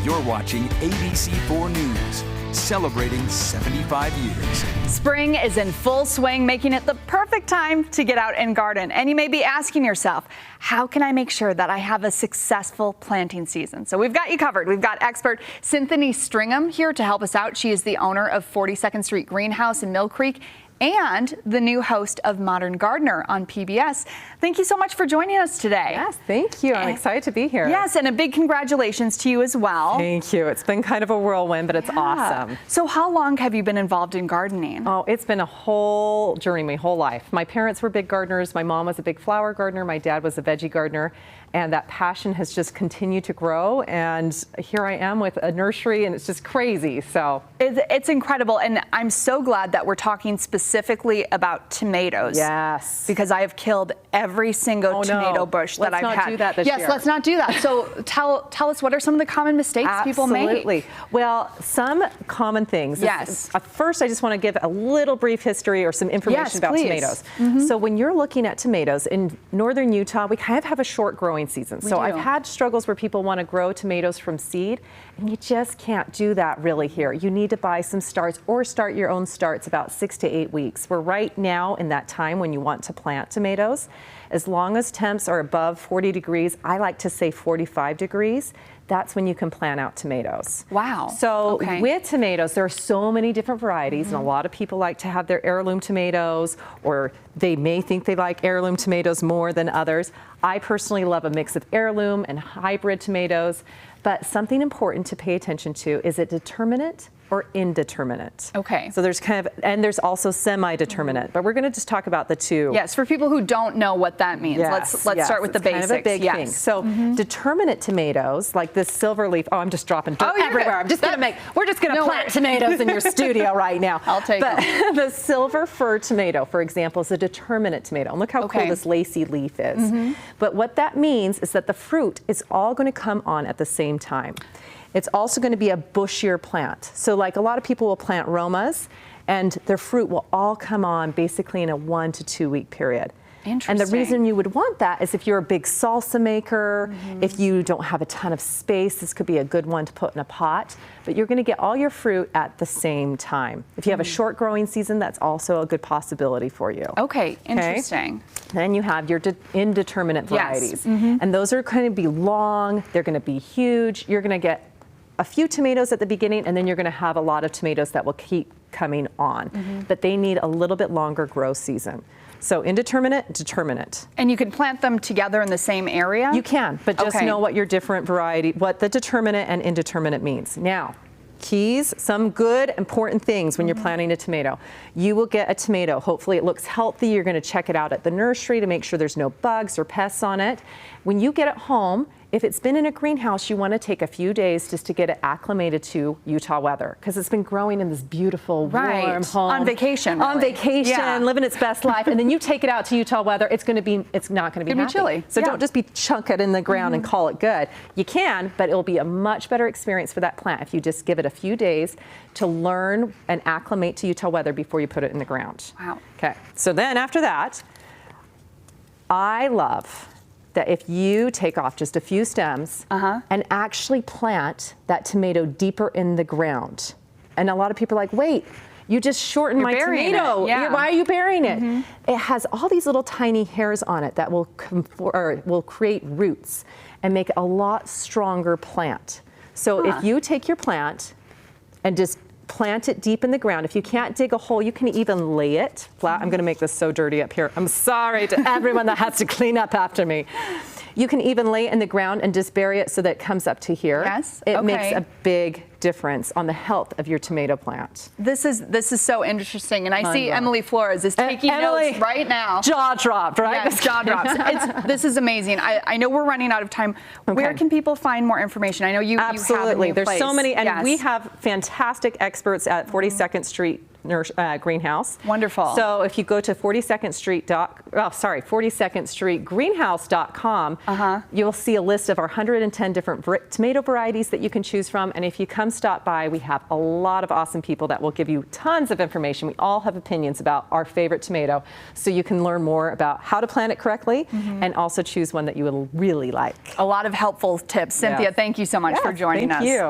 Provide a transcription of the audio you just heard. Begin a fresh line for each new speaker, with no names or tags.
You're watching ABC4 News, celebrating 75 years.
Spring is in full swing, making it the perfect time to get out and garden. And you may be asking yourself, how can I make sure that I have a successful planting season? So we've got you covered. We've got expert Cynthia Stringham here to help us out. She is the owner of 42nd Street Greenhouse in Mill Creek and the new host of Modern Gardener on PBS. Thank you so much for joining us today.
Yes, thank you. I'm excited to be here.
Yes, and a big congratulations to you as well.
Thank you. It's been kind of a whirlwind, but it's awesome.
So how long have you been involved in gardening?
Oh, it's been a whole journey, my whole life. My parents were big gardeners. My mom was a big flower gardener. My dad was a veggie gardener. And that passion has just continued to grow. And here I am with a nursery, and it's just crazy. So
it's incredible. And I'm so glad that we're talking specifically about tomatoes.
Yes.
Because I have killed every single tomato bush that I've had.
Let's not do that this year.
Yes, let's not do that. So tell us, what are some of the common mistakes people make?
Absolutely. Well, some common things.
Yes.
First, I just want to give a little brief history or some information about tomatoes. So when you're looking at tomatoes in northern Utah, we kind of have a short growing season. So I've had struggles where people want to grow tomatoes from seed, and you just can't do that really here. You need to buy some starts or start your own starts about 6 to 8 weeks. We're right now in that time when you want to plant tomatoes. As long as temps are above 40 degrees, I like to say 45 degrees, that's when you can plant out tomatoes.
Wow.
So with tomatoes, there are so many different varieties, and a lot of people like to have their heirloom tomatoes, or they may think they like heirloom tomatoes more than others. I personally love a mix of heirloom and hybrid tomatoes, but something important to pay attention to is it determinate or indeterminate.
Okay.
So there's and there's also semi-determinate, but we're going to just talk about the two.
Yes, for people who don't know what that means, let's start with the basics.
Kind of a big thing. So determinate tomatoes, like this silver leaf. Oh, I'm just dropping dirt everywhere. I'm just going to we're just going to plant tomatoes in your studio right now.
I'll take them.
The silver fir tomato, for example, is a determinate tomato. And look how cool this lacy leaf is. But what that means is that the fruit is all going to come on at the same time. It's also going to be a bushier plant. So like a lot of people will plant Romas, and their fruit will all come on basically in a 1 to 2 week period.
Interesting.
And the reason you would want that is if you're a big salsa maker, if you don't have a ton of space, this could be a good one to put in a pot. But you're going to get all your fruit at the same time. If you have a short growing season, that's also a good possibility for you.
Okay, interesting.
Then you have your indeterminate varieties. And those are going to be long, they're going to be huge. You're going to get a few tomatoes at the beginning, and then you're going to have a lot of tomatoes that will keep coming on. But they need a little bit longer growth season. So indeterminate, determinate.
And you can plant them together in the same area?
You can, but just know what your different variety, what the determinate and indeterminate means. Now, keys, some good important things when you're planting a tomato. You will get a tomato. Hopefully it looks healthy. You're going to check it out at the nursery to make sure there's no bugs or pests on it. When you get it home, if it's been in a greenhouse, you want to take a few days just to get it acclimated to Utah weather, because it's been growing in this beautiful, warm home.
On vacation, really.
On vacation, living its best life, and then you take it out to Utah weather, it's not going to be happy.
Chilly.
So don't just chunk it in the ground and call it good. You can, but it'll be a much better experience for that plant if you just give it a few days to learn and acclimate to Utah weather before you put it in the ground.
Wow.
Okay, so then after that, I love that if you take off just a few stems and actually plant that tomato deeper in the ground. And a lot of people are like, wait, you just shortened my tomato. Why are you burying it? It has all these little tiny hairs on it that will create roots and make it a lot stronger plant. So if you take your plant and just plant it deep in the ground. If you can't dig a hole, you can even lay it flat. I'm going to make this so dirty up here. I'm sorry to everyone that has to clean up after me. You can even lay it in the ground and just bury it so that it comes up to here.
Yes.
It makes a big difference on the health of your tomato plant.
This is so interesting, and I see Emily Flores is taking notes right now.
Jaw dropped, right?
Yes, jaw drops. This is amazing. I know we're running out of time. Where can people find more information? I know you
absolutely.
You have
There's so many, and we have fantastic experts at 42nd Street Greenhouse.
Wonderful.
So if you go to 42nd Street Greenhouse.com, you'll see a list of our 110 different tomato varieties that you can choose from. And if you come stop by, we have a lot of awesome people that will give you tons of information. We all have opinions about our favorite tomato, so you can learn more about how to plant it correctly and also choose one that you will really like.
A lot of helpful tips. Cynthia, thank you so much for joining us.
Thank you.